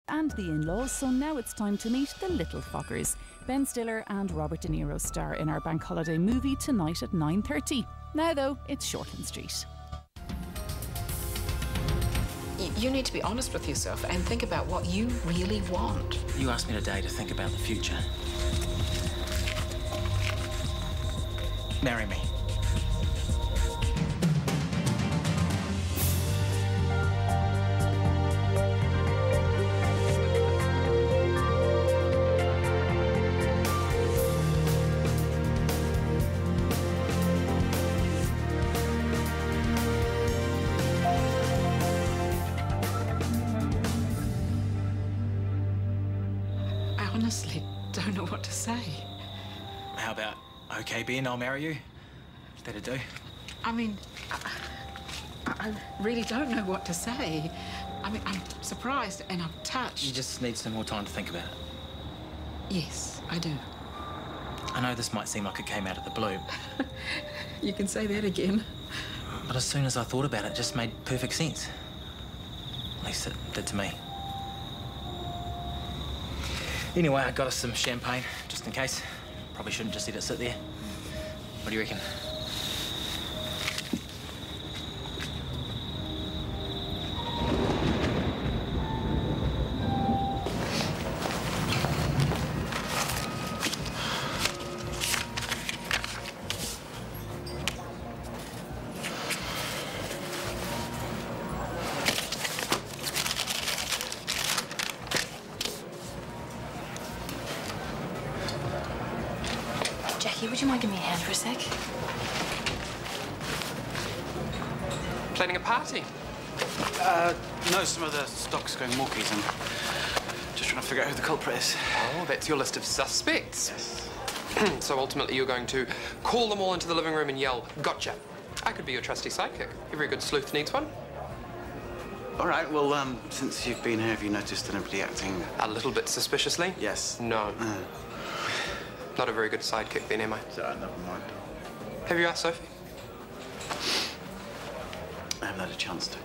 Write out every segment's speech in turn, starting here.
and the in-laws, so now it's time to meet the little fuckers. Ben Stiller and Robert De Niro star in our bank holiday movie tonight at 9:30. Now though, it's Shortland Street. You need to be honest with yourself and think about what you really want. You asked me today to think about the future. Marry me. I honestly don't know what to say. How about, okay, Ben, I'll marry you? That'll do. I mean, I really don't know what to say. I mean, I'm surprised and I'm touched. You just need some more time to think about it. Yes, I do. I know this might seem like it came out of the blue. You can say that again. But as soon as I thought about it, it just made perfect sense. At least it did to me. Anyway, I got us some champagne, just in case. Probably shouldn't just let it sit there. What do you reckon? Jackie, would you mind giving me a hand for a sec? Planning a party? No, some of the stock's going walkies and just trying to figure out who the culprit is. Oh, that's your list of suspects. Yes. So ultimately you're going to call them all into the living room and yell, "Gotcha." I could be your trusty sidekick. Every good sleuth needs one. All right, well, since you've been here, have you noticed anybody acting... A little bit suspiciously? Yes. No. Not a very good sidekick then, am I? So, never mind. Have you asked Sophie? I haven't had a chance to.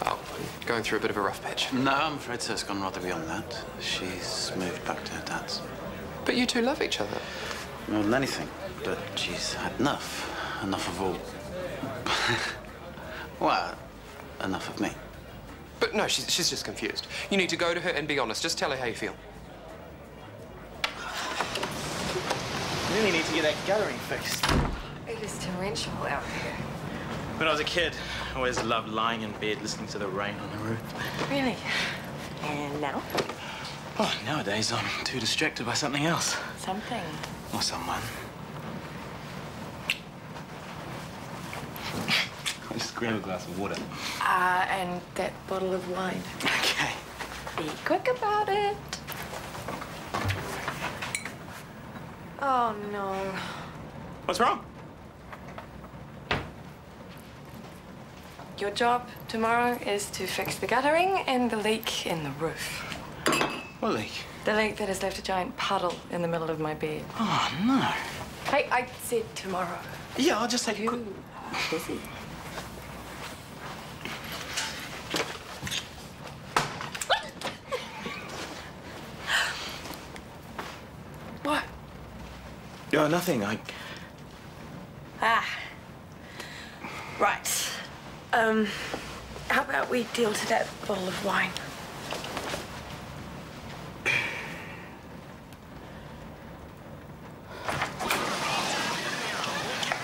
Oh, I'm going through a bit of a rough patch. No, I'm afraid so. It's gone rather beyond that. She's moved back to her dad's. But you two love each other. More than anything. But she's had enough. Enough of all... well, enough of me. But no, she's just confused. You need to go to her and be honest. Just tell her how you feel. You really need to get that guttering fixed. It is torrential out here. When I was a kid, I always loved lying in bed listening to the rain on the roof. Really? And now? Oh, nowadays I'm too distracted by something else. Something. Or someone. I'll just grab a glass of water. And that bottle of wine. Okay. Be quick about it. Oh, no. What's wrong? Your job tomorrow is to fix the guttering and the leak in the roof. What leak? The leak that has left a giant puddle in the middle of my bed. Oh, no. Hey, I said tomorrow. Yeah, I'll just take a quick... You are busy. What? Oh, nothing. Right. How about we deal to that bottle of wine?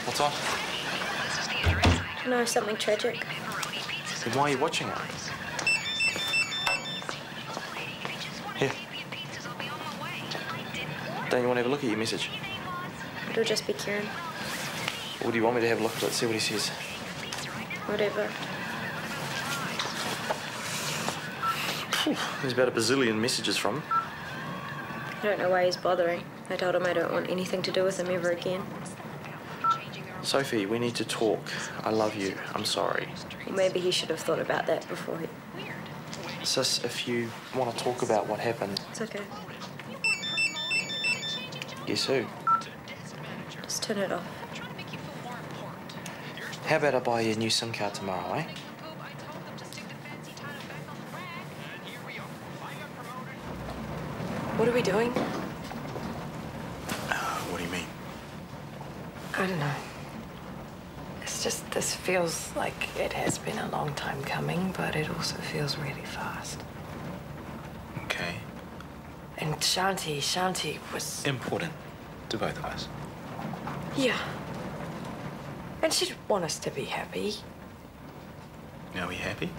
What's on? No, something tragic. Then why are you watching it? Here. Don't you want to have a look at your message? It'll just be Kieran. Or do you want me to have a look at it, see what he says? Whatever. There's about a bazillion messages from him. I don't know why he's bothering. I told him I don't want anything to do with him ever again. Sophie, we need to talk. I love you. I'm sorry. Well, maybe he should have thought about that before he... Sis, if you want to talk about what happened... It's okay. Guess who? Just turn it off. How about I buy you a new SIM card tomorrow, eh? What are we doing? What do you mean? I don't know. It's just, this feels like it has been a long time coming, but it also feels really fast. Okay. And Shanti was... Important to both of us. Yeah. And she'd want us to be happy. Are we happy?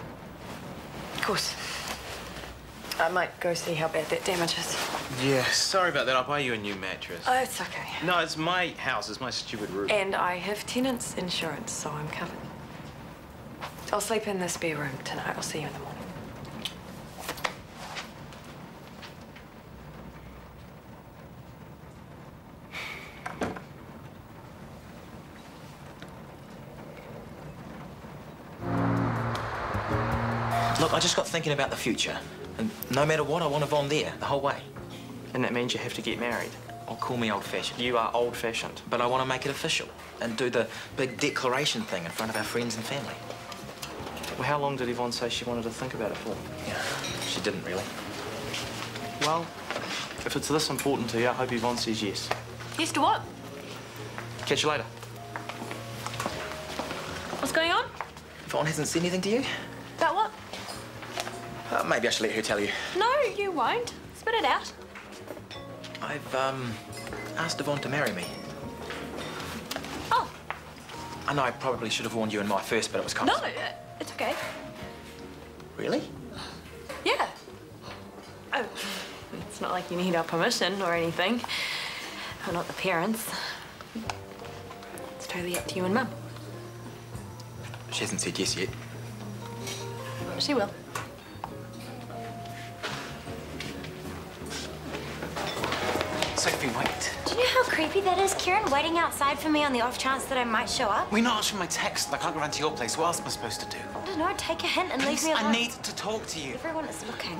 Of course. I might go see how bad that damage is. Yeah, sorry about that. I'll buy you a new mattress. Oh, it's okay. No, it's my house. It's my stupid roof. And I have tenants insurance, so I'm covered. I'll sleep in the spare room tonight. I'll see you in the morning. Look, I just got thinking about the future. And no matter what, I want Yvonne there, the whole way. And that means you have to get married. I'll call me old-fashioned. You are old-fashioned. But I want to make it official and do the big declaration thing in front of our friends and family. Well, how long did Yvonne say she wanted to think about it for? Yeah, she didn't really. Well, if it's this important to you, I hope Yvonne says yes. Yes to what? Catch you later. What's going on? Yvonne hasn't said anything to you? About what? Maybe I should let her tell you. No, you won't. Spit it out. I've, asked Yvonne to marry me. Oh. I know I probably should have warned you in my first, but it was kind of... No, it's okay. Really? Yeah. Oh, it's not like you need our permission or anything. We're not the parents. It's totally up to you and Mum. She hasn't said yes yet. She will. Sophie, wait. Do you know how creepy that is, Kieran? Waiting outside for me on the off chance that I might show up? We're not answering my text. I can't go round to your place. What else am I supposed to do? I don't know. Take a hint and Please, leave me alone. I need to talk to you. Everyone is looking.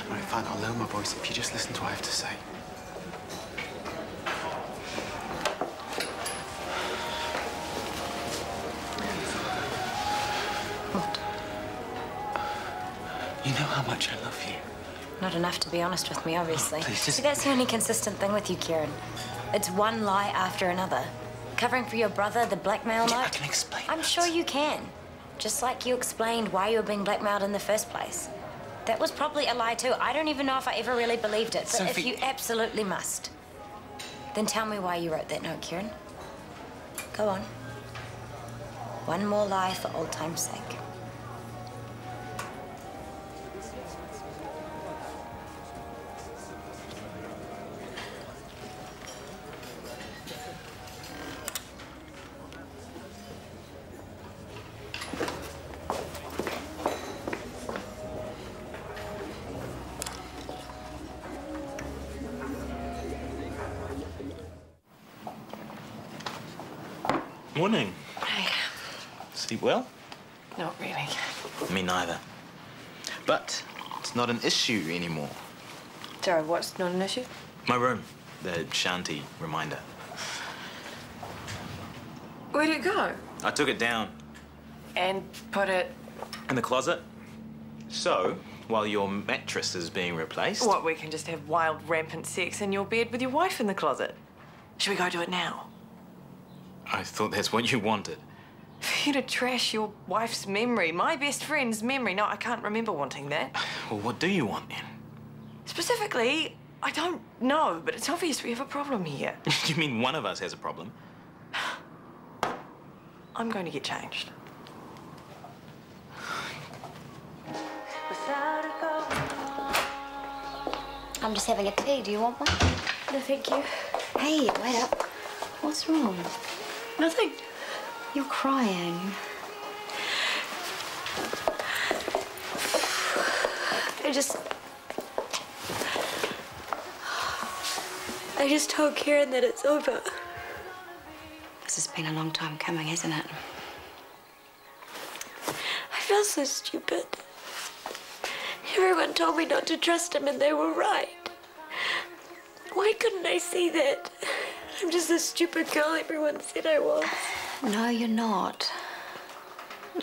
All right, fine. I'll lower my voice if you just listen to what I have to say. What? You know how much I love you. Not enough to be honest with me, obviously. Oh, please, just... See, that's the only consistent thing with you, Kieran. It's one lie after another. Covering for your brother, the blackmail note. I can explain I'm sure you can. Just like you explained why you were being blackmailed in the first place. That was probably a lie too. I don't even know if I ever really believed it. But Sophie... if you absolutely must, then tell me why you wrote that note, Kieran. Go on. One more lie for old time's sake. Morning. Hey. Sleep well? Not really. Me neither. But it's not an issue anymore. Sorry, what's not an issue? My room. The Shanti reminder. Where'd it go? I took it down. And put it... In the closet. So, while your mattress is being replaced... What, we can just have wild, rampant sex in your bed with your wife in the closet? Should we go do it now? I thought that's what you wanted. For you to trash your wife's memory, my best friend's memory. No, I can't remember wanting that. Well, what do you want then? Specifically, I don't know, but it's obvious we have a problem here. You mean one of us has a problem? I'm going to get changed. I'm just having a tea. Do you want one? No, thank you. Hey, wait up. What's wrong? Nothing. You're crying. I just told Kieran that it's over. This has been a long time coming, hasn't it? I feel so stupid. Everyone told me not to trust him, and they were right. Why couldn't I see that? I'm just the stupid girl everyone said I was. No, you're not.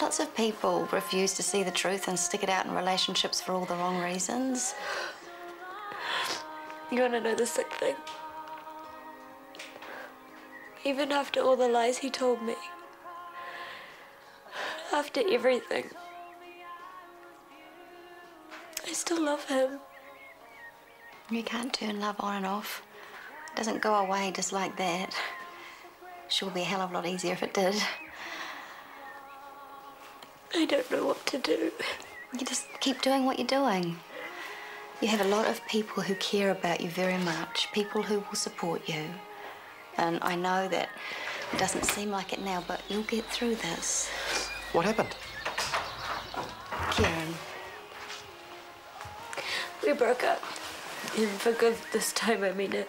Lots of people refuse to see the truth and stick it out in relationships for all the wrong reasons. You want to know the sick thing? Even after all the lies he told me, after everything, I still love him. You can't turn love on and off. It doesn't go away just like that. Sure be a hell of a lot easier if it did. I don't know what to do. You just keep doing what you're doing. You have a lot of people who care about you very much, people who will support you. And I know that it doesn't seem like it now, but you'll get through this. What happened? Kieran. We broke up. And for good this time, I mean it.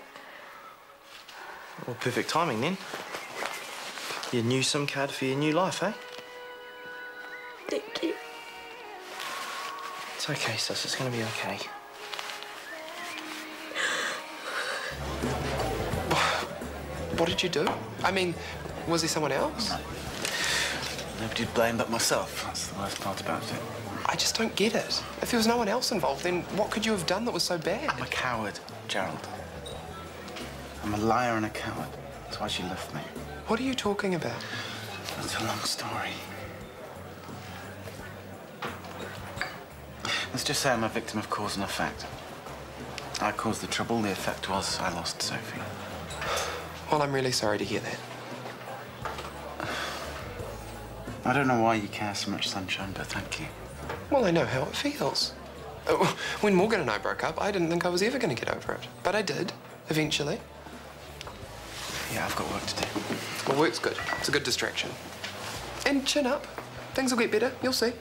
Well, perfect timing then. Your new SIM card for your new life, eh? Thank you. It's okay, sis. It's gonna be okay. What did you do? I mean, was there someone else? Nobody to blame but myself. That's the worst part about it. I just don't get it. If there was no one else involved, then what could you have done that was so bad? I'm a coward, Gerald. I'm a liar and a coward. That's why she left me. What are you talking about? It's a long story. Let's just say I'm a victim of cause and effect. I caused the trouble. The effect was I lost Sophie. Well, I'm really sorry to hear that. I don't know why you care so much, Sunshine, but thank you. Well, I know how it feels. When Morgan and I broke up, I didn't think I was ever going to get over it. But I did, eventually. Yeah, I've got work to do. Well, work's good. It's a good distraction. And chin up. Things will get better. You'll see.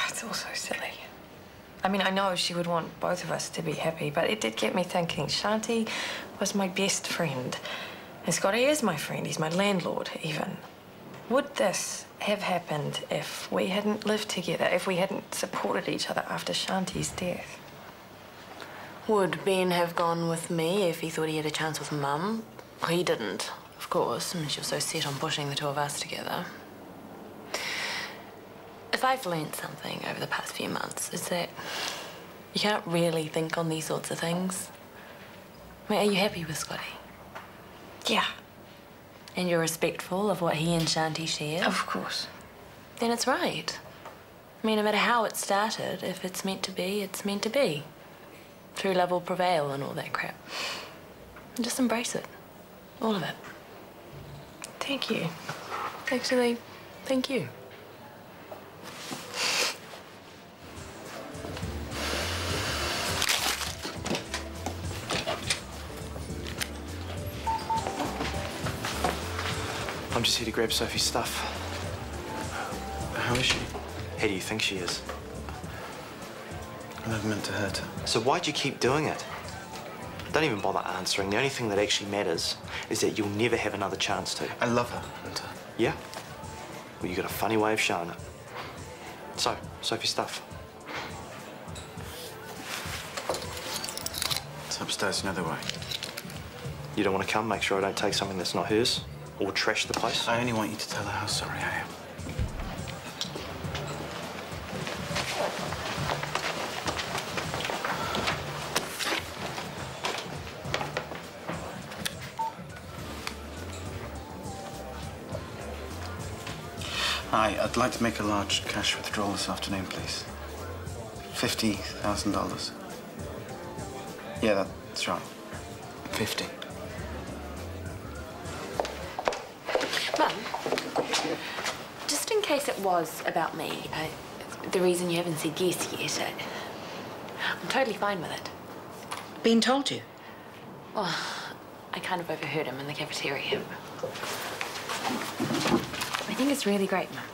It's all so silly. I mean, I know she would want both of us to be happy, but it did get me thinking. Shanti was my best friend. And Scotty is my friend. He's my landlord, even. Would this have happened if we hadn't lived together, if we hadn't supported each other after Shanti's death? Would Ben have gone with me if he thought he had a chance with Mum? He didn't, of course. I mean, she was so set on pushing the two of us together. If I've learned something over the past few months, it's that you can't really think on these sorts of things. I mean, are you happy with Scotty? Yeah. And you're respectful of what he and Shanti shared? Of course. Then it's right. I mean, no matter how it started, if it's meant to be, it's meant to be. True love will prevail and all that crap. And just embrace it. All of it. Thank you. Actually, thank you. I'm just here to grab Sophie's stuff. How is she? How do you think she is? I never meant to hurt her. So why'd you keep doing it? Don't even bother answering. The only thing that actually matters is that you'll never have another chance to. I love her, Hunter. Yeah? Well, you got a funny way of showing it. So, Sophie's stuff. It's upstairs another way. You don't want to come? Make sure I don't take something that's not hers? Or trash the place? I only want you to tell her how sorry I am. Hi, I'd like to make a large cash withdrawal this afternoon, please. $50,000. Yeah, that's right. 50. Mum, just in case it was about me, the reason you haven't said yes yet, I'm totally fine with it. Ben told you? Well, I kind of overheard him in the cafeteria. I think it's really great, Mum.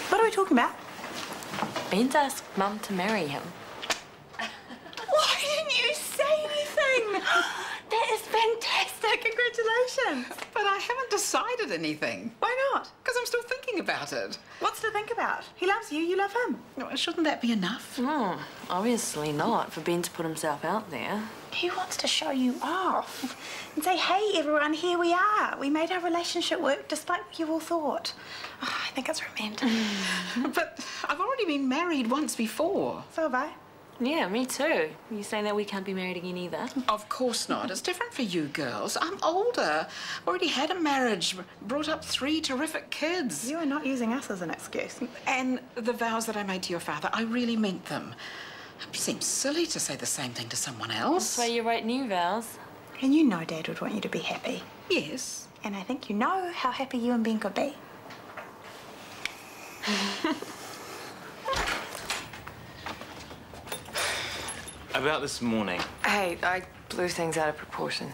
What are we talking about? Ben's asked Mum to marry him. Why didn't you say anything? That is fantastic. Congratulations. But I haven't decided anything. Why not? Because I'm still thinking about it. What's to think about? He loves you, you love him. Well, shouldn't that be enough? No, obviously not, for Ben to put himself out there. He wants to show you off and say, hey, everyone, here we are. We made our relationship work despite what you all thought. Oh, I think it's romantic. But I've already been married once before. So have I. Yeah, me too. You saying that we can't be married again either? Of course not. It's different for you girls. I'm older. Already had a marriage, brought up 3 terrific kids. You are not using us as an excuse. And the vows that I made to your father, I really meant them. It seems silly to say the same thing to someone else. So you write new vows? And you know Dad would want you to be happy. Yes. And I think you know how happy you and Ben could be. About this morning. Hey, I blew things out of proportion.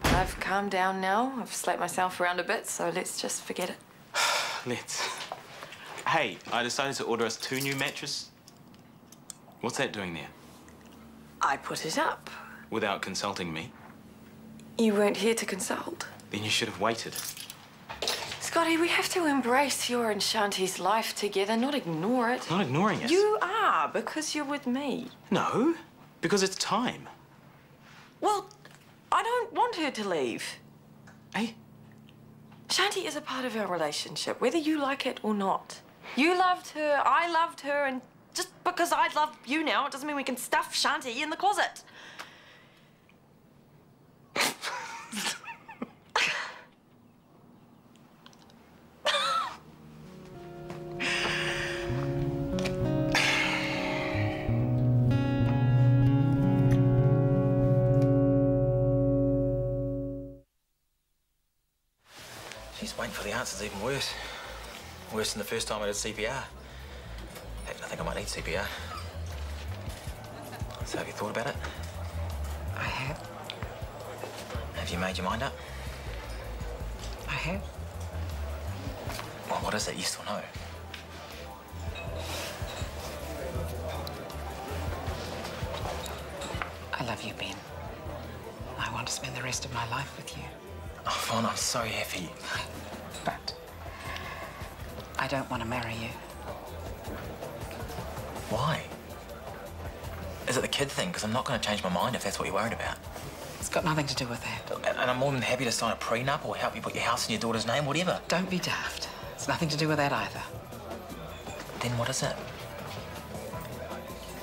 I've calmed down now. I've slapped myself around a bit, so let's just forget it. Let's. Hey, I decided to order us 2 new mattresses. What's that doing there? I put it up. Without consulting me? You weren't here to consult. Then you should have waited. Scotty, we have to embrace your and Shanti's life together, not ignore it. Not ignoring it. You are, because you're with me. No, because it's time. Well, I don't want her to leave. Hey? Shanti is a part of our relationship, whether you like it or not. You loved her, I loved her, and just because I love you now, it doesn't mean we can stuff Shanti in the closet. She's waiting for the answers even worse. Worse than the first time I did CPR. In fact, I think I might need CPR. So have you thought about it? I have. Have you made your mind up? I have. Well, what is it, yes or no? I love you, Ben. I want to spend the rest of my life with you. Oh, Fawn, I'm so happy. But I don't want to marry you. Why? Is it the kid thing? Because I'm not going to change my mind if that's what you're worried about. It's got nothing to do with that. And I'm more than happy to sign a prenup or help you put your house in your daughter's name, whatever. Don't be daft. It's nothing to do with that either. Then what is it?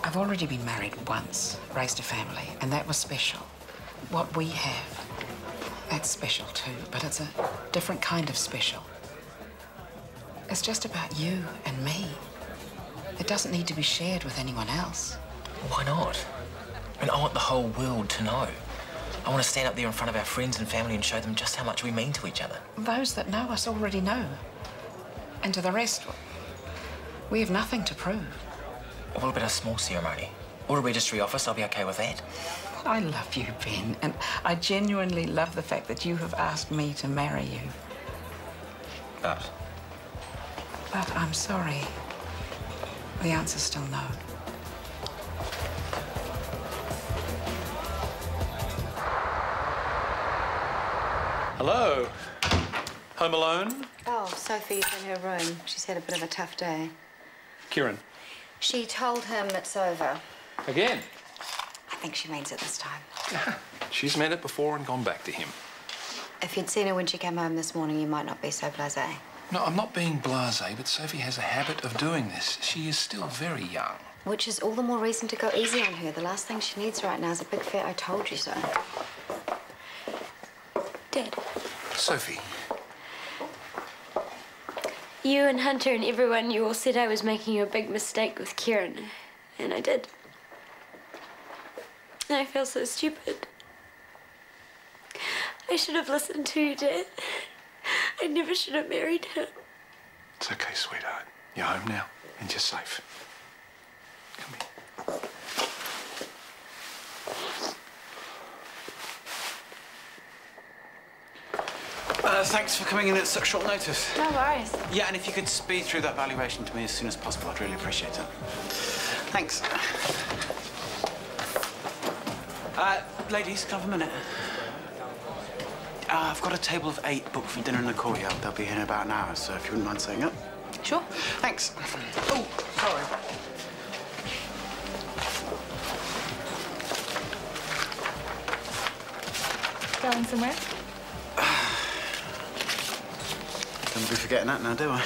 I've already been married once, raised a family, and that was special. What we have, that's special too, but it's a different kind of special. It's just about you and me. It doesn't need to be shared with anyone else. Why not? I mean, I want the whole world to know. I want to stand up there in front of our friends and family and show them just how much we mean to each other. Those that know us already know. And to the rest, we have nothing to prove. What about a small ceremony? Or a registry office, I'll be okay with that. I love you, Ben, and I genuinely love the fact that you have asked me to marry you. But I'm sorry. The answer's still no. Hello. Home alone? Oh, Sophie's in her room. She's had a bit of a tough day. Kieran. She told him it's over. Again? I think she means it this time. She's meant it before and gone back to him. If you'd seen her when she came home this morning, you might not be so blasé. No, I'm not being blasé, but Sophie has a habit of doing this. She is still very young. Which is all the more reason to go easy on her. The last thing she needs right now is a big fat I told you so. Dad, Sophie. you and Hunter and everyone, you all said I was making a big mistake with Kieran. And I did. And I feel so stupid. I should have listened to you, Dad. I never should have married him. It's okay, sweetheart. You're home now and you're safe. Come here. Thanks for coming in at such short notice. No worries. Yeah, and if you could speed through that valuation to me as soon as possible, I'd really appreciate it. Thanks. Ladies, can I have a minute? I've got a table of 8 booked for dinner in the courtyard. They'll be here in about an hour, so if you wouldn't mind saying up. Sure. Thanks. Oh, sorry. Going somewhere? Don't be forgetting that now, do I?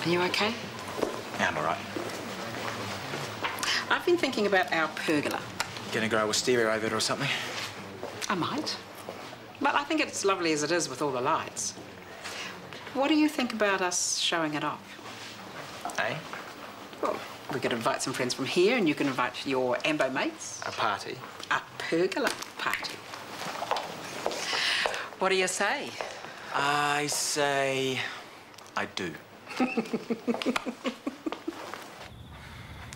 Are you okay? Yeah, I'm all right. I've been thinking about our pergola. Gonna grow a wisteria over it or something? I might. But I think it's lovely as it is with all the lights. What do you think about us showing it off? Eh? Well, we could invite some friends from here and you can invite your Ambo mates. A party? A pergola party. What do you say? I say... I do.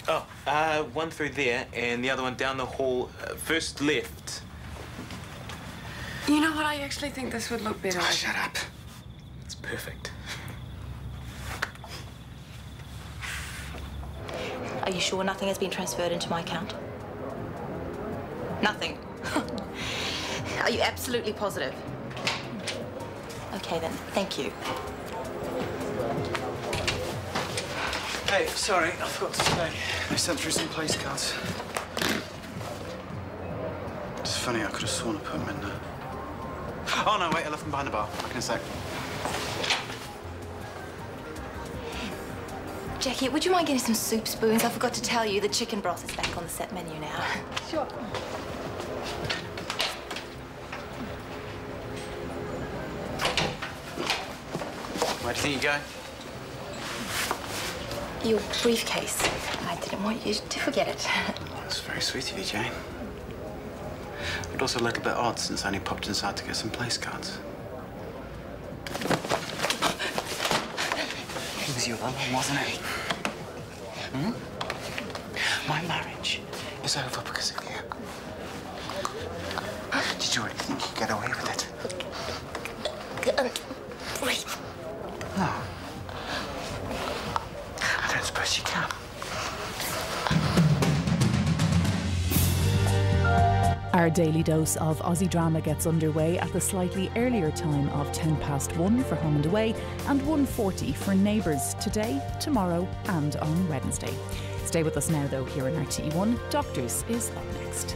Oh, one through there and the other one down the hall. First left. You know what? I actually think this would look better. Oh, shut up. It's perfect. Are you sure nothing has been transferred into my account? Nothing. Are you absolutely positive? Okay then, thank you. Hey, sorry, I forgot to say. I sent through some place cards. It's funny, I could have sworn I put them in there. Oh, no, wait, I left them behind the bar. Back in a sec. Jackie, would you mind getting some soup spoons? I forgot to tell you, the chicken broth is back on the set menu now. Sure. Where do you think you're going? Your briefcase. I didn't want you to forget it. That's very sweet of you, Jane. But also a little bit odd since I only popped inside to get some place cards. It was your one, wasn't it? Hmm? My marriage is over because of you. Did you really think you'd get away with it? No. I don't suppose you can. Our daily dose of Aussie drama gets underway at the slightly earlier time of 1:10 for Home and Away and 1:40 for Neighbours today, tomorrow and on Wednesday. Stay with us now though here in RT1. Doctors is up next.